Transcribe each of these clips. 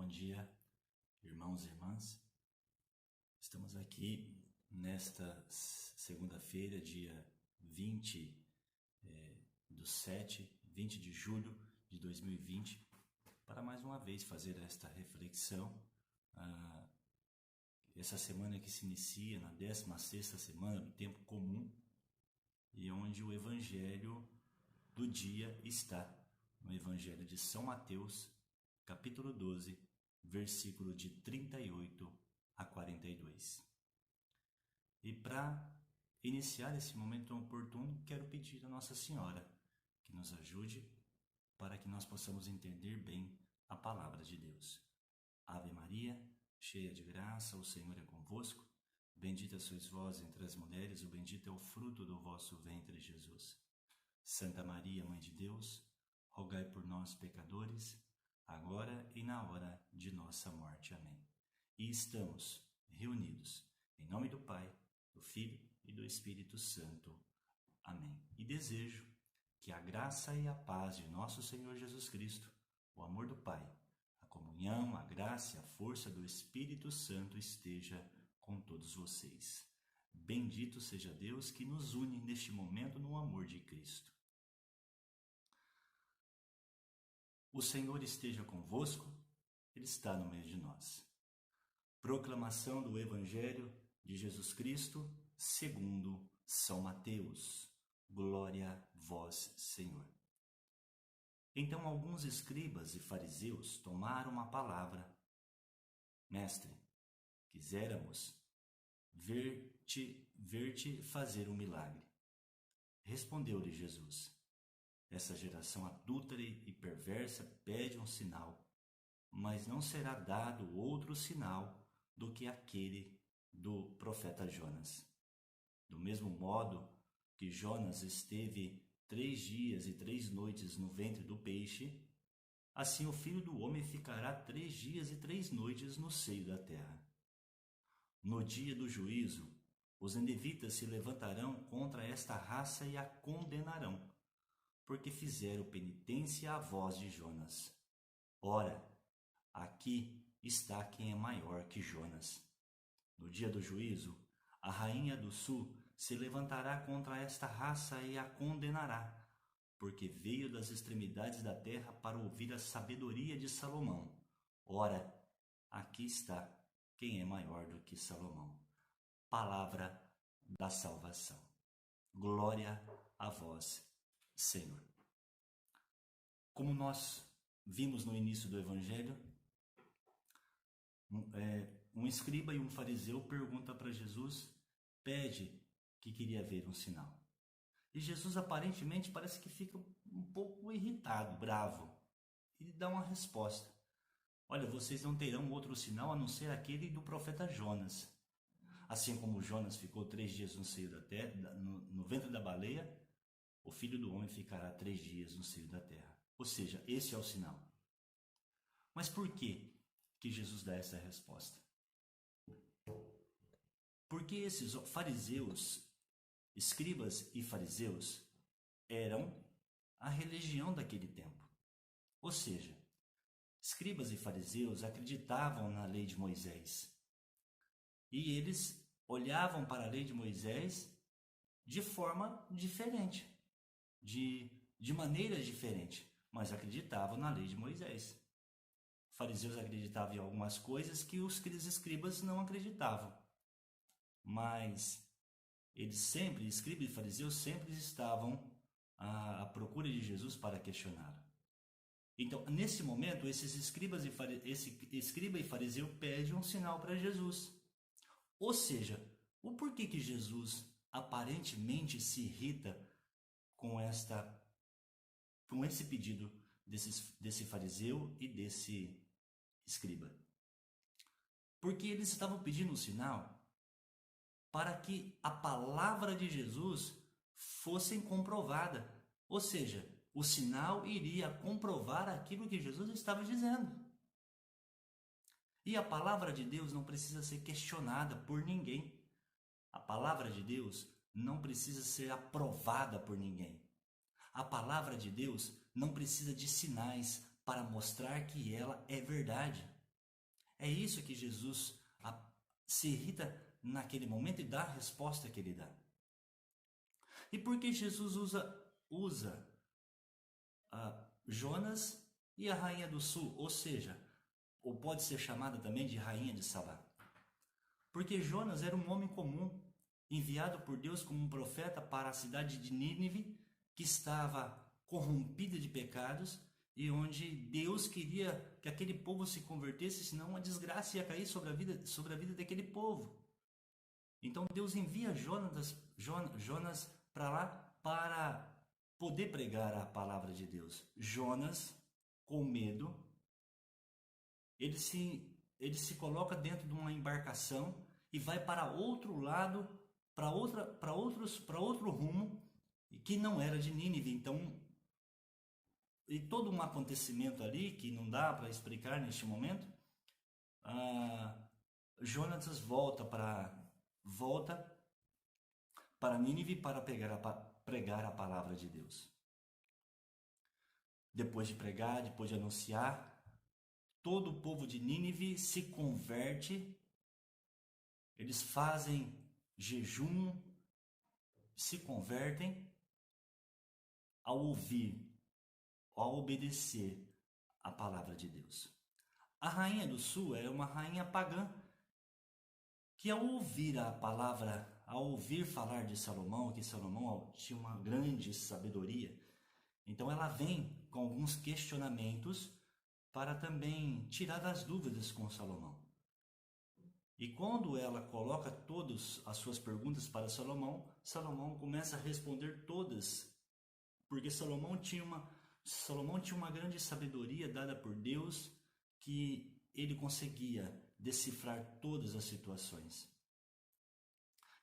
Bom dia, irmãos e irmãs. Estamos aqui nesta segunda-feira, dia 20 20 de julho de 2020, para mais uma vez fazer esta reflexão. Essa semana que se inicia na 16ª semana do tempo comum e onde o evangelho do dia está no Evangelho de São Mateus, capítulo 12, versículo de 38 a 42. E para iniciar esse momento tão oportuno, quero pedir a Nossa Senhora que nos ajude para que nós possamos entender bem a palavra de Deus. Ave Maria, cheia de graça, o Senhor é convosco. Bendita sois vós entre as mulheres, o bendito é o fruto do vosso ventre, Jesus. Santa Maria, Mãe de Deus, rogai por nós, pecadores, agora e na hora de nossa morte. Amém. E estamos reunidos em nome do Pai, do Filho e do Espírito Santo. Amém. E desejo que a graça e a paz de nosso Senhor Jesus Cristo, o amor do Pai, a comunhão, a graça e a força do Espírito Santo esteja com todos vocês. Bendito seja Deus que nos une neste momento no amor de Cristo. O Senhor esteja convosco, Ele está no meio de nós. Proclamação do Evangelho de Jesus Cristo, segundo São Mateus. Glória a vós, Senhor. Então alguns escribas e fariseus tomaram a palavra. Mestre, quiséramos ver-te fazer um milagre. Respondeu-lhe Jesus: essa geração adúltera e perversa pede um sinal, mas não será dado outro sinal do que aquele do profeta Jonas. Do mesmo modo que Jonas esteve 3 dias e 3 noites no ventre do peixe, assim o Filho do Homem ficará 3 dias e 3 noites no seio da terra. No dia do juízo, os ninivitas se levantarão contra esta raça e a condenarão, porque fizeram penitência à voz de Jonas. Ora, aqui está quem é maior que Jonas. No dia do juízo, a rainha do sul se levantará contra esta raça e a condenará, porque veio das extremidades da terra para ouvir a sabedoria de Salomão. Ora, aqui está quem é maior do que Salomão. Palavra da salvação. Glória a vós, Senhor. Como nós vimos no início do Evangelho, um escriba e um fariseu perguntam para Jesus, pede que queria ver um sinal. E Jesus aparentemente parece que fica um pouco irritado, bravo, e dá uma resposta. Olha, vocês não terão outro sinal a não ser aquele do profeta Jonas. Assim como Jonas ficou 3 dias no seio da terra, no ventre da baleia, o Filho do Homem ficará 3 dias no seio da terra. Ou seja, esse é o sinal. Mas por que Jesus dá essa resposta? Porque esses fariseus, escribas e fariseus, eram a religião daquele tempo. Ou seja, escribas e fariseus acreditavam na lei de Moisés. E eles olhavam para a lei de Moisés de forma diferente, de maneira diferente, mas acreditavam na lei de Moisés. Os fariseus acreditavam em algumas coisas que os escribas não acreditavam. Mas escribas e fariseus sempre estavam à procura de Jesus para questioná-lo. Então, nesse momento, esse escriba e fariseu pedem um sinal para Jesus. Ou seja, o porquê que Jesus aparentemente se irrita com esse pedido desse fariseu e desse escriba? Porque eles estavam pedindo um sinal para que a palavra de Jesus fosse comprovada. Ou seja, o sinal iria comprovar aquilo que Jesus estava dizendo. E a palavra de Deus não precisa ser questionada por ninguém. A palavra de Deus não precisa ser aprovada por ninguém. A palavra de Deus não precisa de sinais para mostrar que ela é verdade. É isso que Jesus se irrita naquele momento e dá a resposta que ele dá. E por que Jesus usa Jonas e a rainha do sul, ou seja, ou pode ser chamada também de rainha de Sabá? Porque Jonas era um homem comum, enviado por Deus como um profeta para a cidade de Nínive, que estava corrompida de pecados e onde Deus queria que aquele povo se convertesse, senão a desgraça ia cair sobre a vida daquele povo. Então Deus envia Jonas para lá para poder pregar a palavra de Deus. Jonas, com medo, ele se coloca dentro de uma embarcação e vai para outro lado, para outro rumo, que não era de Nínive. Então, e todo um acontecimento ali que não dá para explicar neste momento, Jonas volta para Nínive para pregar a palavra de Deus. Depois de pregar, depois de anunciar, todo o povo de Nínive se converte, eles fazem jejum, se convertem ao ouvir, ao obedecer a palavra de Deus. A rainha do sul era uma rainha pagã, que ao ouvir a palavra, ao ouvir falar de Salomão, que Salomão tinha uma grande sabedoria, então ela vem com alguns questionamentos para também tirar das dúvidas com Salomão. E quando ela coloca todas as suas perguntas para Salomão, Salomão começa a responder todas, porque Salomão tinha uma grande sabedoria dada por Deus, que ele conseguia decifrar todas as situações.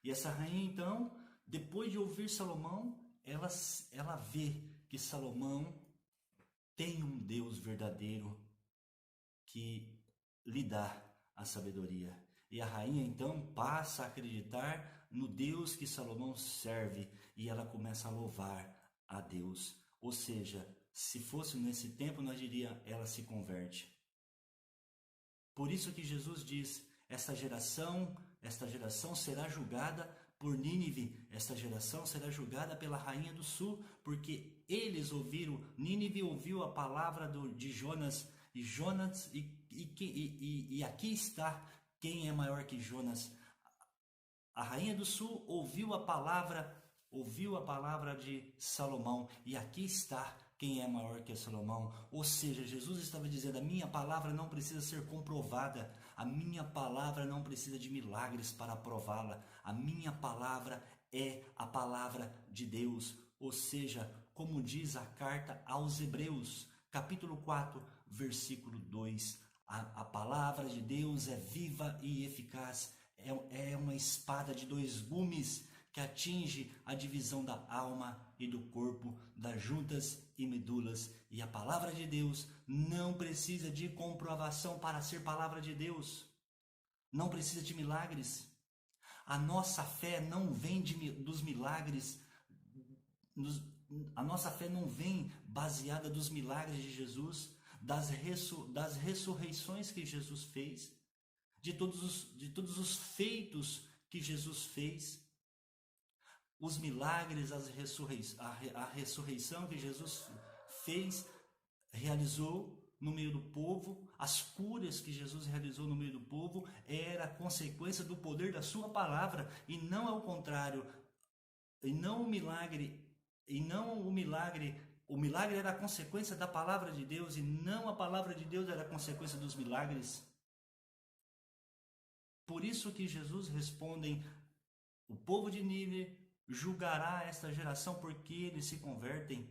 E essa rainha, então, depois de ouvir Salomão, ela vê que Salomão tem um Deus verdadeiro que lhe dá a sabedoria. E a rainha, então, passa a acreditar no Deus que Salomão serve e ela começa a louvar a Deus. Ou seja, se fosse nesse tempo, nós diríamos, ela se converte. Por isso que Jesus diz, esta geração será julgada por Nínive, esta geração será julgada pela rainha do sul, porque eles ouviram, Nínive ouviu a palavra de Jonas, e aqui está quem é maior que Jonas. A rainha do sul ouviu a palavra de Salomão, e aqui está quem é maior que Salomão. Ou seja, Jesus estava dizendo, a minha palavra não precisa ser comprovada, a minha palavra não precisa de milagres para prová-la, a minha palavra é a palavra de Deus. Ou seja, como diz a carta aos Hebreus, capítulo 4, versículo 2, a palavra de Deus é viva e eficaz, é uma espada de dois gumes, que atinge a divisão da alma e do corpo, das juntas e medulas. E a palavra de Deus não precisa de comprovação para ser palavra de Deus. Não precisa de milagres. A nossa fé não vem dos milagres. A nossa fé não vem baseada dos milagres de Jesus, das ressurreições que Jesus fez, de todos os feitos que Jesus fez. Os milagres, a ressurreição que Jesus realizou no meio do povo, as curas que Jesus realizou no meio do povo, era consequência do poder da sua palavra, e não ao contrário, e não o milagre, o milagre era a consequência da palavra de Deus, e não a palavra de Deus era a consequência dos milagres. Por isso que Jesus responde, o povo de Nínive julgará esta geração porque eles se convertem.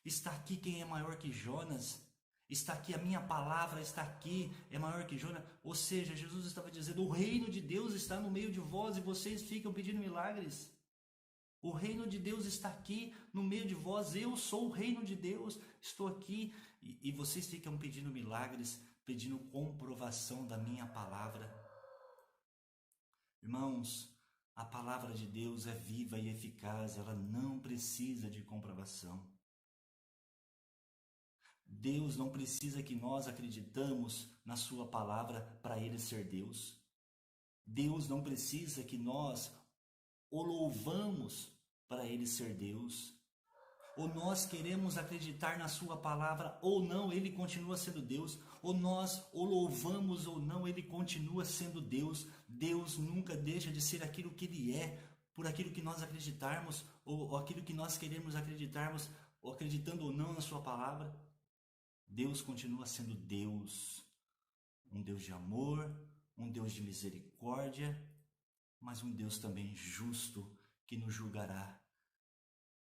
Está aqui quem é maior que Jonas. Está aqui a minha palavra, está aqui, é maior que Jonas. Ou seja, Jesus estava dizendo, o reino de Deus está no meio de vós e vocês ficam pedindo milagres. O reino de Deus está aqui no meio de vós. Eu sou o reino de Deus, estou aqui. E vocês ficam pedindo milagres, pedindo comprovação da minha palavra. Irmãos, a palavra de Deus é viva e eficaz, ela não precisa de comprovação. Deus não precisa que nós acreditamos na sua palavra para ele ser Deus. Deus não precisa que nós o louvamos para ele ser Deus. Ou nós queremos acreditar na sua palavra ou não, ele continua sendo Deus. Ou nós o louvamos ou não, ele continua sendo Deus. Deus nunca deixa de ser aquilo que ele é, por aquilo que nós acreditarmos, ou aquilo que nós queremos acreditarmos, ou acreditando ou não na sua palavra. Deus continua sendo Deus, um Deus de amor, um Deus de misericórdia, mas um Deus também justo que nos julgará.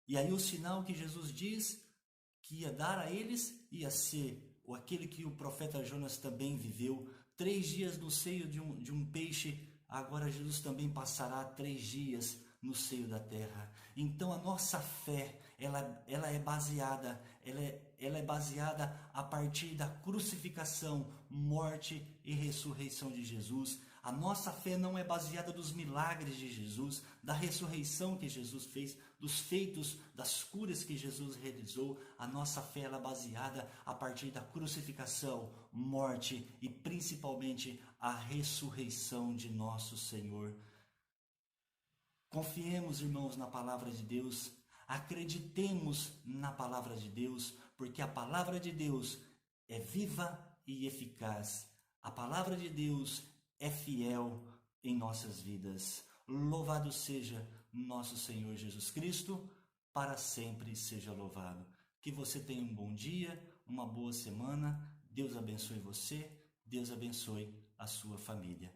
E aí o sinal que Jesus diz que ia dar a eles ia ser aquele que o profeta Jonas também viveu, 3 dias no seio de um peixe. Agora Jesus também passará 3 dias no seio da terra. Então a nossa fé, ela é baseada a partir da crucificação, morte e ressurreição de Jesus. A nossa fé não é baseada nos milagres de Jesus, da ressurreição que Jesus fez, dos feitos, das curas que Jesus realizou. A nossa fé é baseada a partir da crucificação, morte e principalmente a ressurreição de nosso Senhor. Confiemos, irmãos, na palavra de Deus. Acreditemos na palavra de Deus, porque a palavra de Deus é viva e eficaz. A palavra de Deus é fiel em nossas vidas. Louvado seja nosso Senhor Jesus Cristo, para sempre seja louvado. Que você tenha um bom dia, uma boa semana. Deus abençoe você, Deus abençoe a sua família.